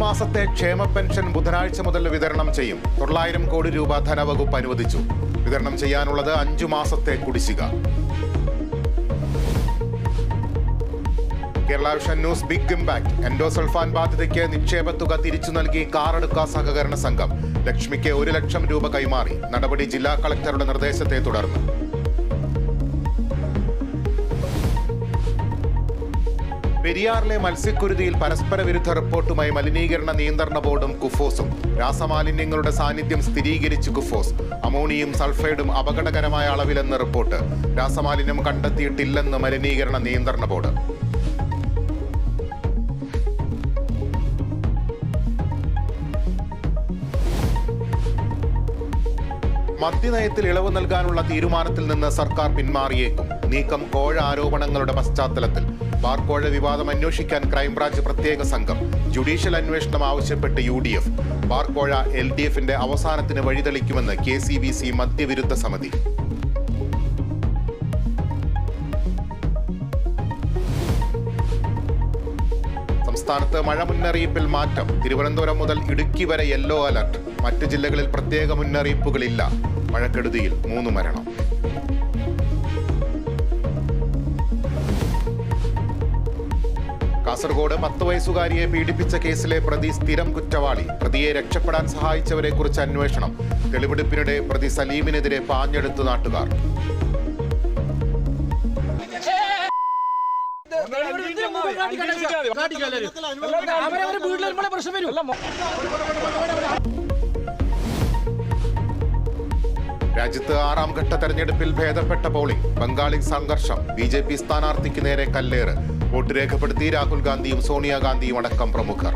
മാസത്തെ ക്ഷേമ പെൻഷൻ ബുധനാഴ്ച മുതൽ വിതരണം ചെയ്യും. 900 കോടി രൂപ ധനവകുപ്പ് അനുവദിച്ചു. വിതരണം ചെയ്യാനുള്ളത് 5 മാസത്തെ കുടിശ്ശിക. Kerala vision news big impact. Endosulfan ബാധിതയ്ക്ക് നിക്ഷേപ തുക തിരിച്ചു നൽകി കാറെടുക്ക സഹകരണ സംഘം. ലക്ഷ്മിക്ക് 1 ലക്ഷം രൂപ കൈമാറി. നടപടി ജില്ലാ കളക്ടറുടെ നിർദ്ദേശത്തെ തുടർന്ന്. പെരിയാറിലെ മത്സ്യക്കുരുതിയിൽ പരസ്പര വിരുദ്ധ റിപ്പോർട്ടുമായി മലിനീകരണ നിയന്ത്രണ ബോർഡും കുഫോസും. രാസമാലിന്യങ്ങളുടെ സാന്നിധ്യം സ്ഥിരീകരിച്ച് കുഫോസ്. അമോണിയും സൾഫൈഡും അപകടകരമായ അളവിലെന്ന് റിപ്പോർട്ട്. രാസമാലിന്യം കണ്ടെത്തിയിട്ടില്ലെന്ന് മലിനീകരണ നിയന്ത്രണ ബോർഡ്. മദ്യനയത്തിൽ ഇളവ് നൽകാനുള്ള തീരുമാനത്തിൽ നിന്ന് സർക്കാർ പിന്മാറിയേക്കും. നീക്കം കോഴ ആരോപണങ്ങളുടെ പശ്ചാത്തലത്തിൽ. ബാർക്കോഴ വിവാദം അന്വേഷിക്കാൻ ക്രൈംബ്രാഞ്ച് പ്രത്യേക സംഘം. ജുഡീഷ്യൽ അന്വേഷണം ആവശ്യപ്പെട്ട് UDF. ബാർക്കോഴ LDFന്റെ അവസാനത്തിന് വഴിതെളിക്കുമെന്ന് KCBC മദ്യവിരുദ്ധ സമിതി. സംസ്ഥാനത്ത് മഴ മുന്നറിയിപ്പിൽ മാറ്റം. തിരുവനന്തപുരം മുതൽ ഇടുക്കി വരെ യെല്ലോ അലർട്ട്. മറ്റ് ജില്ലകളിൽ പ്രത്യേക മുന്നറിയിപ്പുകളില്ല. മഴക്കെടുതിയിൽ 3 മരണം. കാസർഗോഡ് 10 വയസ്സുകാരിയെ പീഡിപ്പിച്ച കേസിലെ പ്രതി സ്ഥിരം കുറ്റവാളി. പ്രതിയെ രക്ഷപ്പെടാൻ സഹായിച്ചവരെ കുറിച്ച് അന്വേഷണം. തെളിവെടുപ്പിനിടെ പ്രതി സലീമിനെതിരെ പാഞ്ഞെടുത്തു നാട്ടുകാർ. രാജ്യത്ത് 6ാം ഘട്ട തെരഞ്ഞെടുപ്പിൽ ഭേദപ്പെട്ട പോളിംഗ്. ബംഗാളിൽ സംഘർഷം. BJP സ്ഥാനാർത്ഥിക്ക് നേരെ കല്ലേറ്. വോട്ട് രേഖപ്പെടുത്തി രാഹുൽ ഗാന്ധിയും സോണിയാഗാന്ധിയും അടക്കം പ്രമുഖർ.